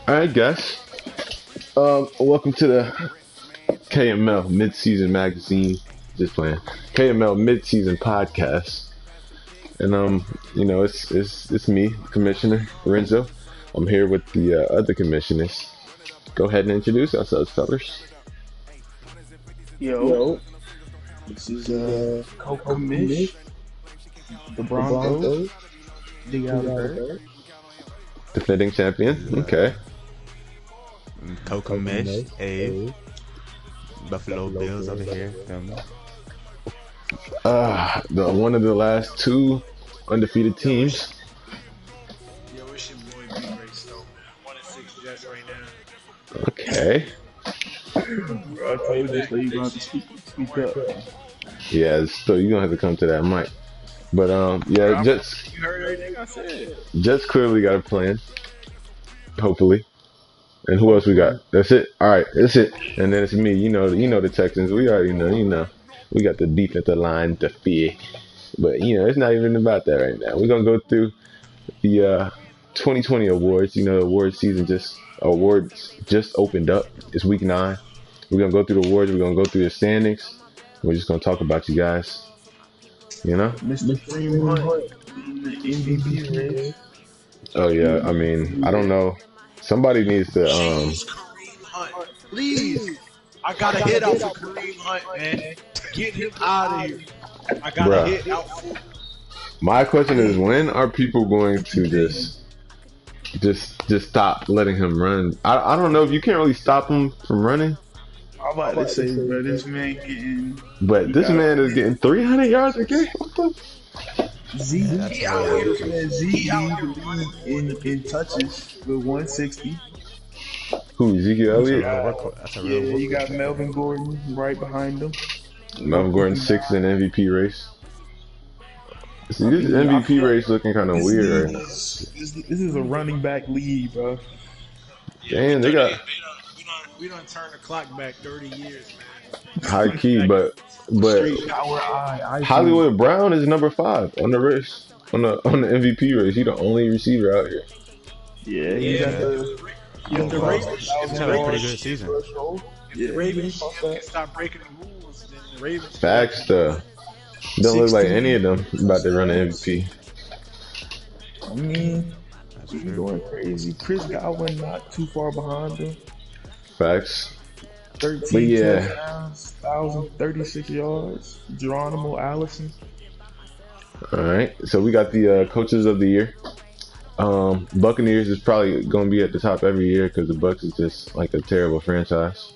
All right, guys. Welcome to the KML Midseason Magazine. Just playing. KML Midseason Podcast. And it's me, Commissioner Renzo. I'm here with the other commissioners. Go ahead and introduce ourselves, fellas. Yo. This is Commish, the Broncos, dig out the Defending champion. Okay. Commish, Abe, Buffalo Bills over here. One of the last two undefeated teams. Yo, it's your boy B Race though, man. 1-6 Jets right now. Okay. I told you this, you gonna have to speak up. Yeah, so you're gonna have to come to that mic. But Jets. You heard everything I said. Jets clearly got a plan. Hopefully. And who else we got? That's it. All right, that's it. And then it's me. You know the Texans. We already know. We got the defensive line to fear. But it's not even about that right now. We're gonna go through the 2020 awards. The award season awards just opened up. It's week 9. We're gonna go through the awards. We're gonna go through the standings. We're just gonna talk about you guys. Mr. Freeman, the MVP race. Oh yeah. I mean, I don't know. Somebody needs to Jeez, Kareem Hunt. Please. I got a hit out for Kareem Hunt, man. Get him out of here. I got a hit out for him. My question is, when are people going to just stop letting him run? I don't know if you can't really stop him from running. I'm about to say, bro, this man getting. But this man is getting 300 yards a game. What the? Zeke out here in touches with 160. Who? Ezekiel Elliott? Yeah, you got Melvin Gordon right behind him. Melvin Gordon 6th in MVP race. See, this MVP race looking kind of weird right now. This is a running back league, bro. Damn, they got We done turned the clock back 30 years, man. high key, but Hollywood Brown is number 5 on the race on the MVP race. He's the only receiver out here. Yeah, he got The Ravens He's having a pretty good season. If the Ravens can stop breaking the rules, then the Ravens. Facts, though. Don't look like any of them about to run an MVP. I mean, he's going crazy. Chris Godwin not too far behind him. Facts. 13 touchdowns, 1,036 yards. Geronimo Allison. All right, so we got the coaches of the year. Buccaneers is probably going to be at the top every year because the Bucs is just like a terrible franchise.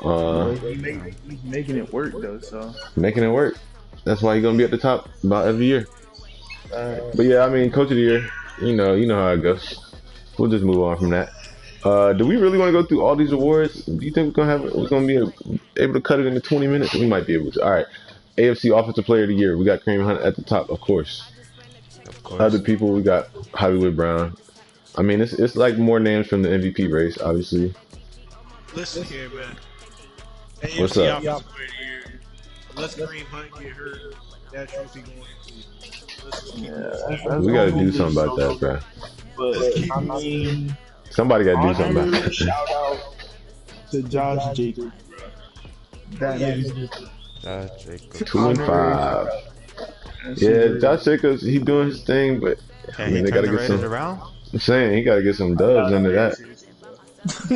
He's making it work though, so Making it work. That's why he's going to be at the top about every year. But yeah, I mean, coach of the year, you know how it goes. We'll just move on from that. Do we really want to go through all these awards? Do you think we're gonna be able to cut it into 20 minutes? We might be able to. All right. AFC Offensive Player of the Year. We got Kareem Hunt at the top, of course. Other people, we got Hollywood Brown. I mean, it's like more names from the MVP race, obviously. Listen here, man. What's up? Offensive Player of the Year. Unless Kareem Hunt get hurt, that trophy going into. We got to do something about that, bro. but I mean, Somebody got to do something about that. shout out to Josh Jacobs. That is Josh Jacobs. 2 and 5. Yeah, Josh Jacobs, he doing his thing, but I mean, they got to get some. Around? I'm saying he got to get some dubs under that.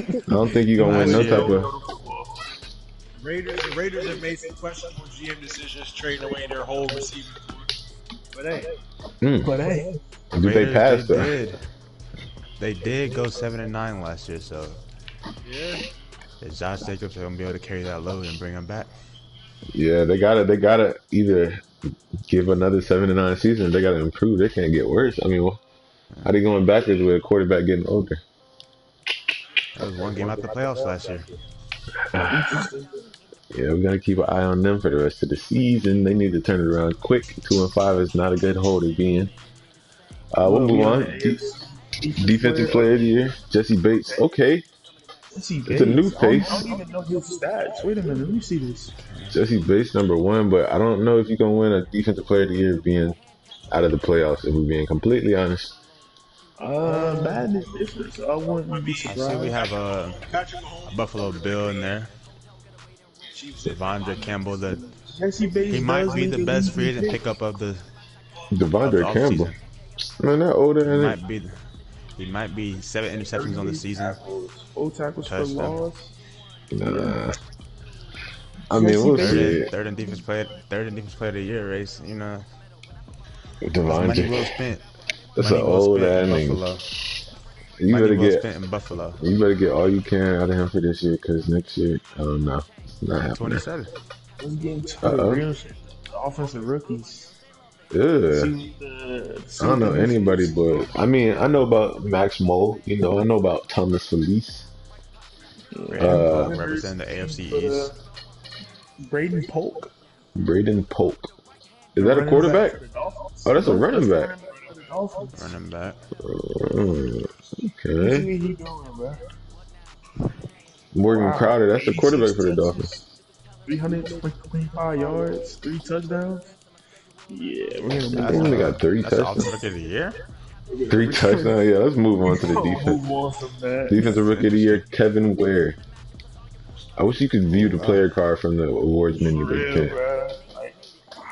I don't think he's gonna win no type of. The Raiders have made some questionable GM decisions, trading away their whole receiving core. But hey, But hey, Do they pass though? They did go 7-9 last year, so yeah. is Josh Jacobs gonna be able to carry that load and bring him back? Yeah, they gotta either give another 7-9 season. They gotta improve. They can't get worse. I mean, how they going backwards with a quarterback getting older? That was one game out the playoffs last year. Yeah, we gotta keep an eye on them for the rest of the season. They need to turn it around quick. 2 and 5 is not a good hole to be in. We'll move on. Defensive Player of the Year, Jesse Bates. Okay, it's a new face. I don't even know his stats. Wait a minute, let me see this. Jesse Bates number 1, but I don't know if you're gonna win a Defensive Player of the Year being out of the playoffs. If we're being completely honest, Madden is different, so I wouldn't be I surprised. see we have Patrick a Mahomes. Buffalo Bill in there. Chiefs in Devondre Campbell. Jesse Bates He might does be lead the the best league free in agent picks. pickup of the Devondre Campbell. offseason. Man, that older He than it. might be. He might be 7 interceptions on the season. 4 tackles for Touchdown. loss. Nah. I mean, we'll see. Third in defense player of the year race. You know, that's money Devondre. well spent. That's Money an well old spent ass in nigga. Buffalo. You Money better well get. spent in Buffalo. You better get all you can out of him for this year, because next year, I don't know. It's not happening. 27. Let's get into the real shit. The offensive rookies. Yeah. I don't know anybody, but I mean, I know about Max Mole. You know, I know about Thomas Felice. Representing the AFC East. Braden Polk. Braden Polk. Is that a quarterback? Oh, that's a running back. Running back. Okay. He going, bro. Morgan Crowder, that's the quarterback for the Dolphins. 325 yards, 3 touchdowns. Yeah, we're They gonna only got 3 That's the touchdowns. offensive rookie of the year. 3 touchdowns. Yeah, let's move on to the defense. move on from that. Defensive Rookie of the Year, Kevin Ware. I wish you could view the player card from the awards menu, but you Real, can't. bro.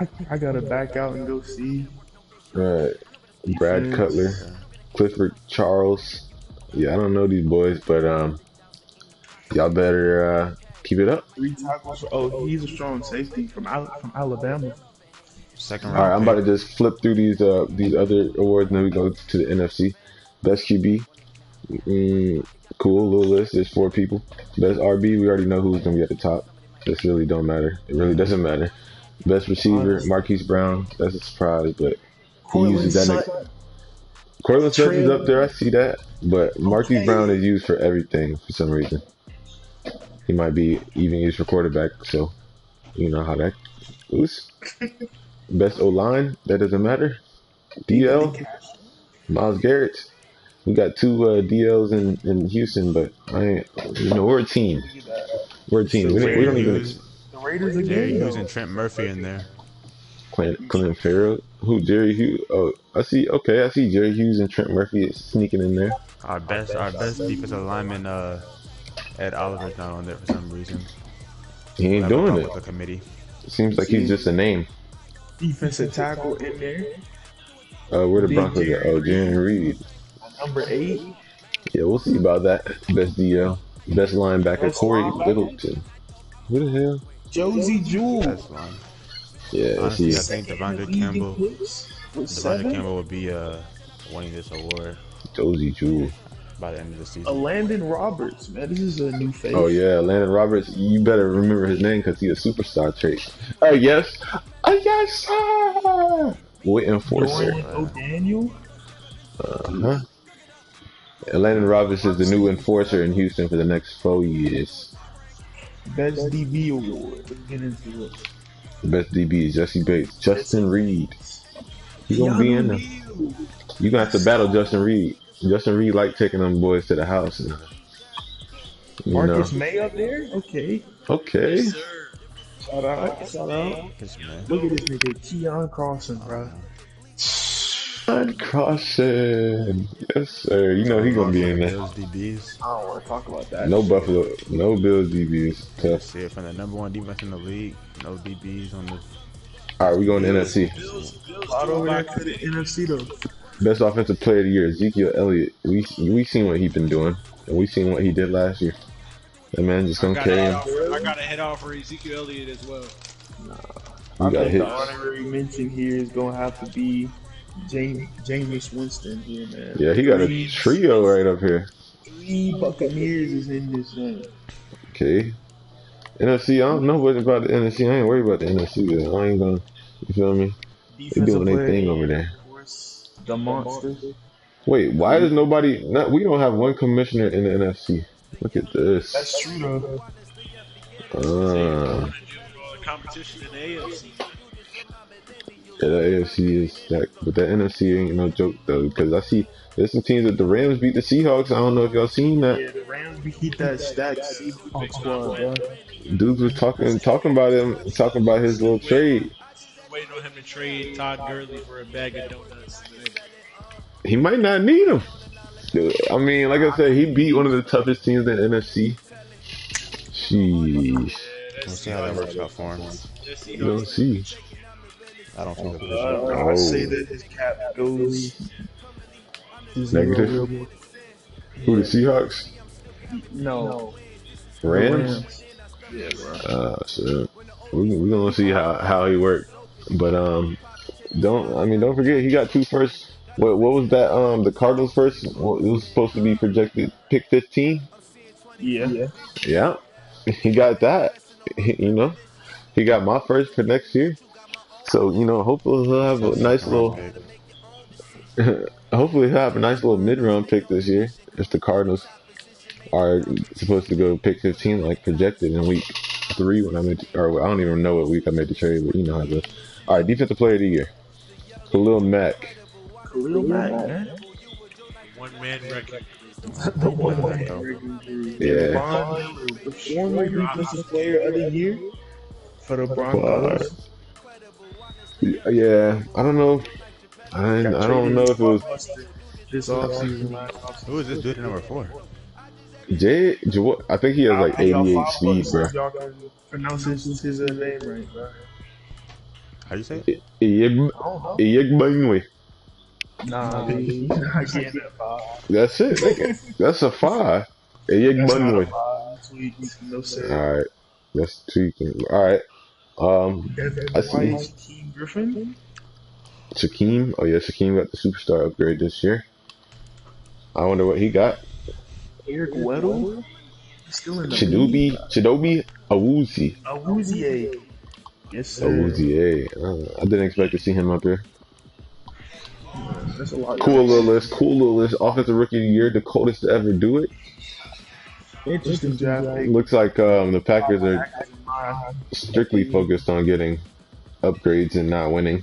Like, I gotta back out and go see. Right. Brad Cutler, Clifford Charles. Yeah, I don't know these boys, but y'all better keep it up. 3 tackles. Oh, he's a strong safety from Alabama. Second All round. right, I'm about to just flip through these other awards, and then we go to the NFC. Best QB. Cool, little list. There's 4 people. Best RB, we already know who's gonna be at the top. This really don't matter. It really doesn't matter. Best receiver, Marquise Brown. That's a surprise, but he uses that. Cortland Sutton's up there. I see that, but Marquise Brown is used for everything for some reason. He might be even used for quarterback, so you know how that goes. Best O-line, that doesn't matter. DL, Myles Garrett. We got 2 DLs in Houston, but we're a team. We're a team. We don't even. The Raiders are Jerry good. Hughes and Trent Murphy in there. Clinton Farrell. Who? Jerry Hughes. Oh, I see. Okay, I see Jerry Hughes and Trent Murphy sneaking in there. Our best defensive lineman, Ed Oliver's not on there for some reason. He ain't doing it. With the committee. Seems like he's just a name. Defensive tackle in there. Where the Broncos at? Oh, Jerry Reed. Number 8. Yeah, we'll see about that. Best DL. Best linebacker, Best Corey linebacker. Littleton. Who the hell? Josie Jewell. That's line. Yeah, Honestly, I he's think Devondre Campbell would be winning this award Josie Jewell. by the end of the season. Landon Roberts, man, this is a new face. Oh yeah, Landon Roberts. You better remember his name because he's a superstar trait. Yes. Yes, sir. Boy enforcer. O'Daniel. Uh-huh. Landon Roberts is the new enforcer in Houston for the next 4 years. Best DB award. Let's get into it. The best DB is Jesse Bates. Justin Reed. He gonna be in there. You gonna have to battle Justin Reed. Justin Reed like taking them boys to the house. And, Marcus May up there? Okay. Okay. Yes, sir. Shout out. Yes, man. Look at this nigga, Keon Carlson, bro. Carson. Yes, sir. You know he gonna be in there. Bills DBs. I don't want to talk about that. No shit. Buffalo. No Bills DBs. Tough. See it from the number 1 defense in the league. No DBs on the. All right, we going to NFC. Bills Out go over back to the NFC though. Best offensive player of the year, Ezekiel Elliott. We seen what he been doing, and we seen what he did last year. That man just gonna carry him. I got a head off for Ezekiel Elliott as well. We got The hits. honorary mention here is gonna have to be Jameis Winston here, man. Yeah, he got a trio right up here. 3 Buccaneers is in this thing. Okay. NFC, I don't know what about the NFC. I ain't worried about the NFC. Though. I ain't gonna. You feel me? They doing their thing over there. Of course, the monster. Wait, why does nobody? We don't have one commissioner in the NFC. Look at this. That's true though. Competition in the AFC. Yeah, the AFC is stacked, but the NFC ain't no joke though. Because I see there's some teams that the Rams beat the Seahawks. I don't know if y'all seen that. Yeah, the Rams beat that stacked Seahawks squad, bro. Dudes was talking about him, talking about his little trade. Waiting on him to trade Todd Gurley for a bag of donuts today. He might not need him. I mean, like I said, he beat one of the toughest teams in the NFC. Sheesh. We'll see how that works out for him. You don't see. I don't think he'll pitch. I say that his cap goes Negative. Who, the Seahawks? No. Rams? Yeah, bro. So we're gonna see how he worked. But don't forget he got 2 firsts. What was that? The Cardinals first. Well, it was supposed to be projected pick 15. Yeah. Yeah, he got that. He got my first for next year. So hopefully he'll have a nice little. Hopefully he'll have a nice little mid-round pick this year. If the Cardinals are supposed to go pick 15 like projected in week 3 when I made, or I don't even know what week I made the trade, but you know how it goes. All right, defensive player of the year, Khalil Mack. Khalil Mack, man. One man record. The one man. Yeah. The former defensive player of the year for the Broncos. Yeah, I don't know. I don't know if it was this offseason. Who is this dude at number 4? Jay. I think he has like 88 speed, bro. Y'all can pronounce his name right, bro. How you say it? Iyegbunwe. Nah, he's not getting that 5. That's it. Nigga. That's a 5. Iyegbunwe. No sir. All right, that's tweaking. All right. I see. Keem Griffin. Shaquem. Oh yeah, Shaquem got the superstar upgrade this year. I wonder what he got. Eric Weddle. Still in the Chidobe Awuzie. Awuzie. Yes, sir. Awuzie. I didn't expect to see him up there. That's a lot. Cool little list. Offensive rookie of the year, the coldest to ever do it. Interesting draft pick. Looks like the Packers are strictly focused on getting upgrades and not winning.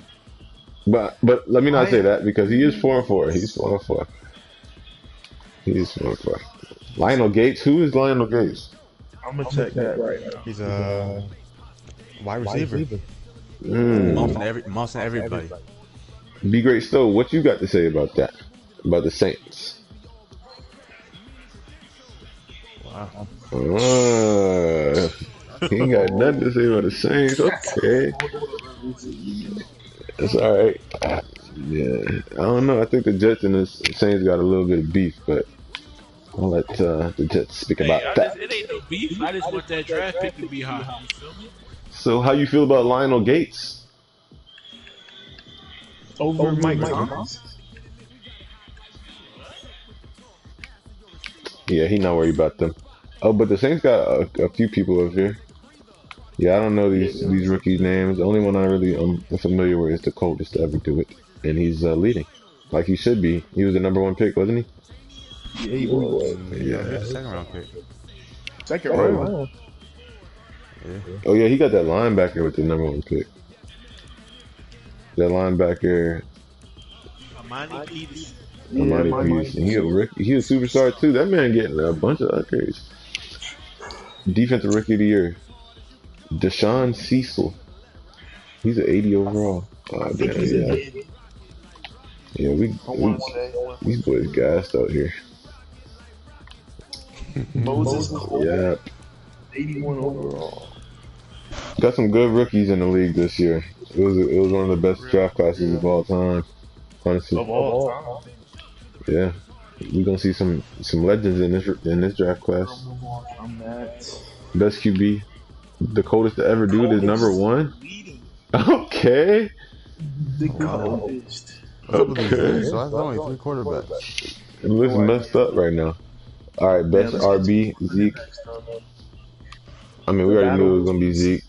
But let me not say that because he is 4-4. He's 4-4. He's 4-4. Lionel Gates. Who is Lionel Gates? I'm gonna check that right now. He's a wide receiver. Most of everybody. Be great, Stowe. What you got to say about that? About the Saints? Wow. He ain't got nothing to say about the Saints. Okay. It's alright. Yeah. I don't know. I think the Jets and the Saints got a little bit of beef, but I'll let the Jets speak about that. It ain't no beef. I just want that draft pick to be high. You feel me? So, how you feel about Lionel Gates? Over Mike Thomas? Yeah, he not worried about them. Oh, but the Saints got a few people over here. Yeah, I don't know these rookies' names. The only one I really am familiar with is the coldest to ever do it, and he's leading, like he should be. He was the number 1 pick, wasn't he? Yeah, he was. Yeah, he's a 2nd round pick. Second round. Yeah. Oh yeah, he got that linebacker with the number 1 pick. That linebacker, Amani Peters. Amani Peterson. He a rookie. He a superstar too. That man getting a bunch of upgrades. Defensive rookie of the year, Deshaun Cecil. He's an 80 overall. Oh, damn, yeah, we these boys gassed out here. Moses. Yeah. 81 overall. Got some good rookies in the league this year. It was one of the best draft classes of all time. Honestly. Of all time. Yeah. We're gonna see some legends in this draft class. Best QB. The coldest to ever do it is number 1. Okay. The coldest. Okay. So that's only 3 quarterbacks. The list messed up right now. Alright, best RB, Zeke. I mean, we already knew it was gonna be Zeke.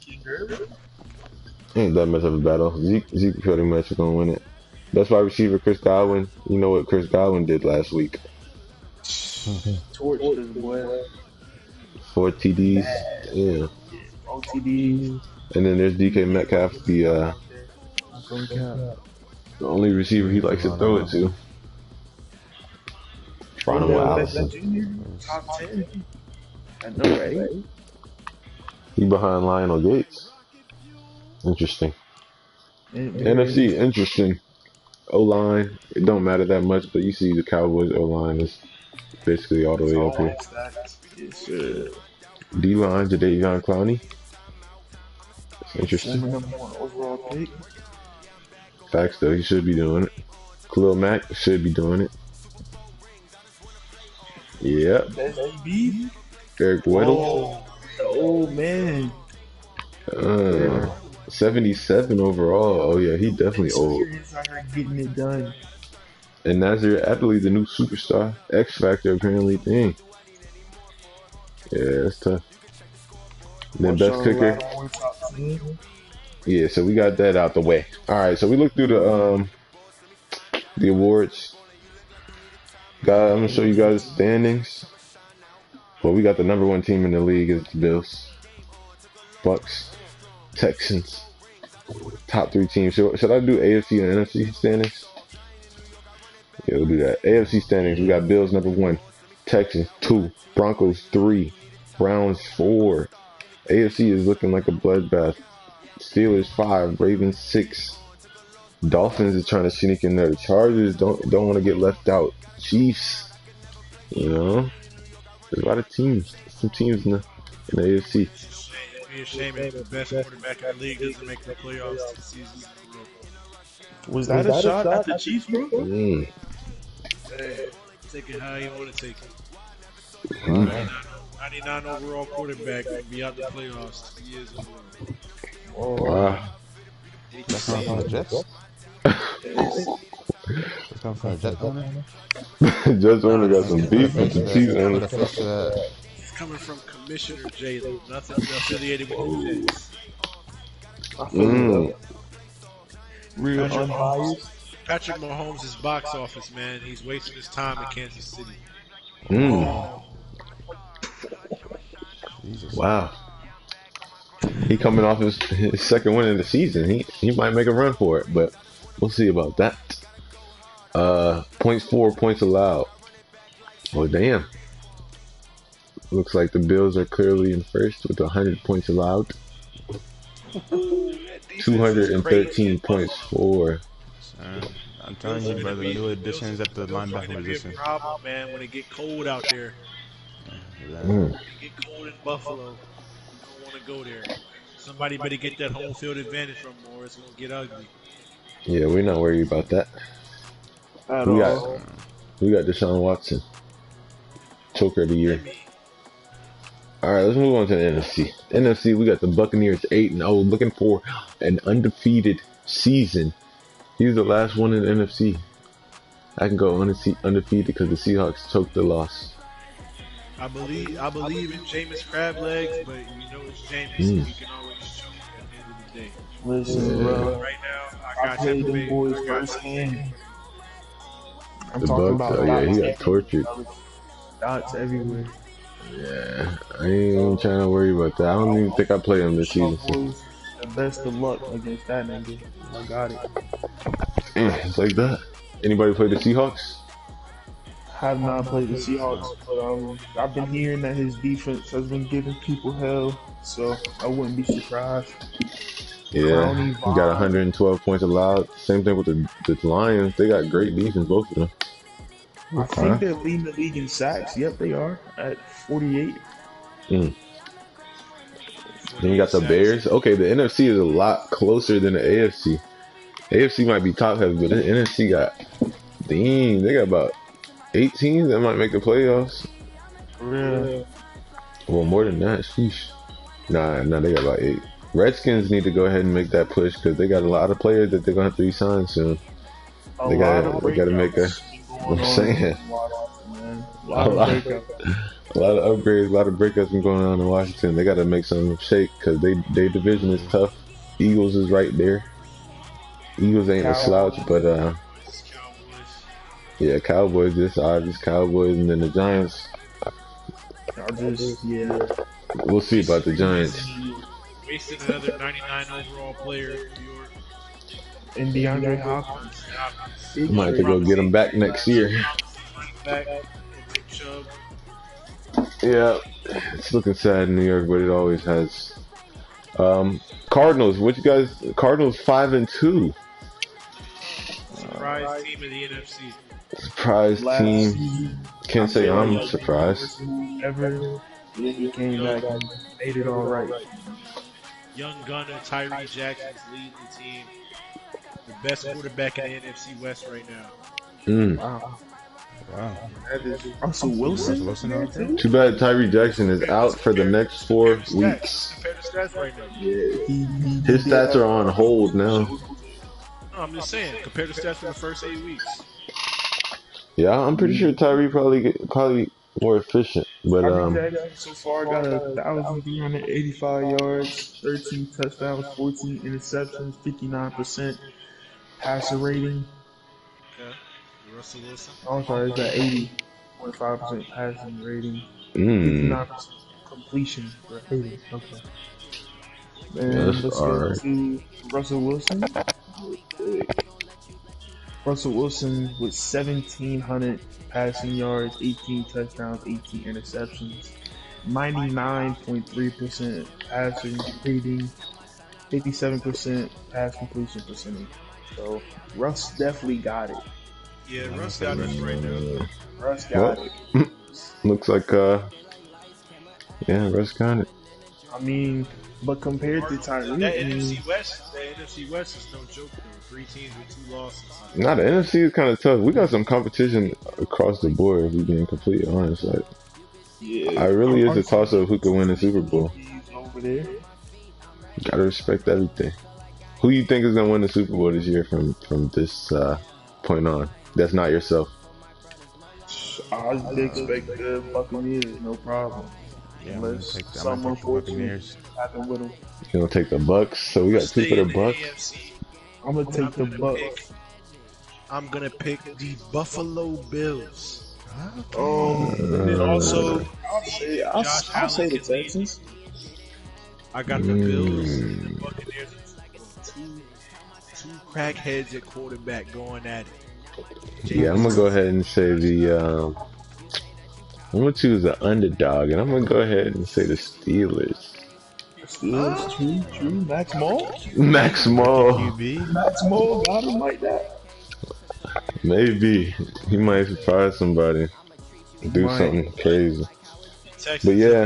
Ain't that much of a battle. Zeke pretty much is gonna win it. Best wide receiver, Chris Godwin. You know what Chris Godwin did last week? Torched as well. 4 TDs. Yeah. OTDs. And then there's DK Metcalf, the only receiver he likes to throw it to. Ronald Allison. Top 10. At number 8. He behind Lionel Gates. Interesting. NFC, interesting. O-line, it don't matter that much, but you see the Cowboys O-line is basically all the way up here. Yes, sir. D-line, Jadeveon Clowney. That's interesting. Former #1 overall pick. Facts, though, he should be doing it. Khalil Mack should be doing it. Yep. That's DB. Eric Weddle. Oh, the old man. 77 overall. Oh, yeah, he definitely old. Getting it done. And Nazir Adderley, the new superstar. X Factor, apparently. Dang. Yeah, that's tough. And then best kicker. Yeah, so we got that out the way. All right, so we looked through the awards. I'm gonna show you guys the standings. Well, we got the #1 team in the league is the Bills, Bucks, Texans. Top 3 teams. Should I do AFC and NFC standings? Yeah, we'll do that. AFC standings. We got Bills #1, Texans 2, Broncos 3, Browns 4. AFC is looking like a bloodbath. Steelers 5, Ravens 6. Dolphins is trying to sneak in there. The Chargers don't want to get left out. Chiefs, you know, there's a lot of teams. Some teams in the AFC. It'd be a shame if the best quarterback in the league doesn't make the playoffs this season. Was that a shot at the Chiefs, bro? Hey, take it how you want to take it. 99 overall quarterback will be out the playoffs 2 years in a row. Wow. That's not from the Jets. That's not from the Jets owner. Jets owner got some beef with the Chiefs owner. It's coming from Commissioner J. Though. Nothing affiliated with the Jets. Real unbiased. Patrick Mahomes' box office, man. He's wasting his time in Kansas City. Wow. He coming off his second win of the season. He might make a run for it, but we'll see about that. Points for, points allowed. Oh, damn. Looks like the Bills are clearly in first with 100 points allowed. 213 points for. I'm telling you, brother, new additions at the linebacker position. It's a problem, man, when it get cold out there. Yeah. It get cold in Buffalo. You don't want to go there. Somebody better get that home field advantage from them, or it's going to get ugly. Yeah, we're not worried about that. We got Deshaun Watson, choker of the year. All right, let's move on to the NFC. NFC, we got the Buccaneers 8-0, looking for an undefeated season. He's the last one in the NFC. I can go undefeated because the Seahawks choked the loss. I believe in Jameis crab legs, but you know it's Jameis, so he can always choke at the end of the day. Listen, bro. Right now, I played them boys firsthand. I'm talking Bucks, about he got tortured. dots everywhere. Yeah, I ain't even trying to worry about that. I don't even think I play him this season. Boys, the best of luck against that nigga. I got it. It's like that. Anybody play the Seahawks? Have not played the Seahawks, but I've been hearing that his defense has been giving people hell, so I wouldn't be surprised. Yeah, he got 112 points allowed. Same thing with the Lions. They got great defense, both of them. I think they're leading the league in sacks. Yep, they are at 48. Then you got the Bears. Okay, the NFC is a lot closer than the AFC. AFC might be top heavy, but the NFC they got about 8 teams that might make the playoffs. Yeah. Well, more than that. Sheesh. Nah, they got about 8. Redskins need to go ahead and make that push because they got a lot of players that they're gonna have to re-sign soon. They gotta make a. I'm saying a lot of upgrades, a lot of breakups been going on in Washington. They gotta make some shake because their division is tough. Eagles is right there. Eagles ain't a slouch, but yeah, Cowboys. This obvious Cowboys, and then the Giants. We'll see about the Giants. Wasted another 99 overall player in New York. And DeAndre Hopkins. Might have to go get him back next year. Yeah, it's looking sad in New York, but it always has. Cardinals, what you guys? Cardinals 5-2. surprise team in the NFC. Surprise Last team. season, Can't I say feel I'm like surprised. ever. Then he came back and made it all right. Young gunner Tyree Jackson's leading the team. The best quarterback in the NFC West right now. Wow. Wow. That is Russell Wilson. Russell Wilson out there? Too bad Tyree Jackson is out for the next 4 weeks. Compare the stats right now. Yeah, he His stats are on hold now. No, I'm just saying, compare the stats for the first 8 weeks. Yeah, I'm pretty sure Tyree probably more efficient, but Tyree Jackson so far got 1,385 yards, 13 touchdowns, 14 interceptions, 59% passer rating. Okay. Russell Wilson. I'm sorry, it's at 80.5% passing rating, mm, 59% completion rating. Okay. And That's let's alright. get to Russell Wilson. Russell Wilson with 1,700 passing yards, 18 touchdowns, 18 interceptions, 99.3% passing rating, 57% pass completion percentage. So Russ definitely got it. Yeah, Russ got this right now. Russ got Well, it. looks like yeah, Russ got it. I mean, but compared to Tyree, That I mean, NFC West is no joke though. 3 teams with 2 losses. Nah, the NFC is kind of tough. We got some competition across the board. If we're being completely honest, like yeah, I really is a toss up who could win the Super Bowl. He's over there. Gotta respect everything. Who you think is gonna win the Super Bowl this year from this point on? That's not yourself. I expect the Buccaneers, no problem. Yeah, I'm gonna Unless take the something unfortunate Buccaneers. happen with them. You gonna take the Bucks? So we got 2 Stay for the in the Bucks. AFC. I'm gonna take the Bucks. I'm gonna pick the Buffalo Bills. And also, I'll Josh say Allen the can lead. Texans. I got the Bills and the Buccaneers. Two crackheads at quarterback going at it. Yeah, I'm gonna go ahead and say I'm gonna choose the underdog, and I'm gonna go ahead and say the Steelers. Steelers, true. Max Moll? Max Mo, QB. Max Moll got him like that. maybe he might surprise somebody, do Might. something crazy. Texans But yeah.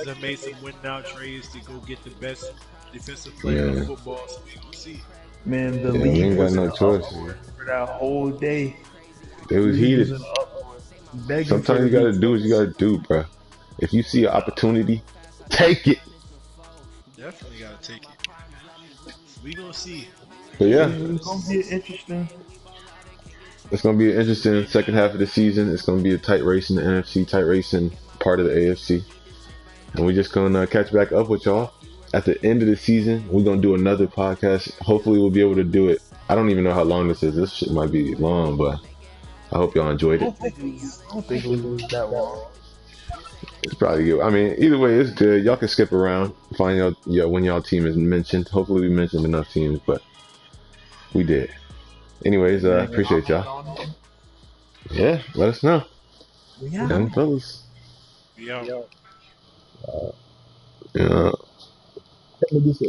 have made some win now trades to go get the best defensive player Yeah. in football. So we will see. Man, the Yeah, we league ain't got was no in choice. uproar for that whole day. They was League heated. in uproar, begging for Sometimes you the gotta do what you gotta do, bro. If you see an opportunity, take it. Definitely gotta take it. We gonna see. But yeah, It's gonna be interesting. it's gonna be an interesting second half of the season. It's gonna be a tight race in the NFC, tight race in part of the AFC, and we just gonna catch back up with y'all at the end of the season. We're gonna do another podcast. Hopefully, we'll be able to do it. I don't even know how long this is. This shit might be long, but I hope y'all enjoyed I it. don't think it was that long. It's probably good. I mean, either way, it's good. Y'all can skip around, find y'all when y'all team is mentioned. Hopefully, we mentioned enough teams, but we did. Anyways, appreciate y'all. Yeah, let us know. Yeah. Young fellas. We out. Yeah.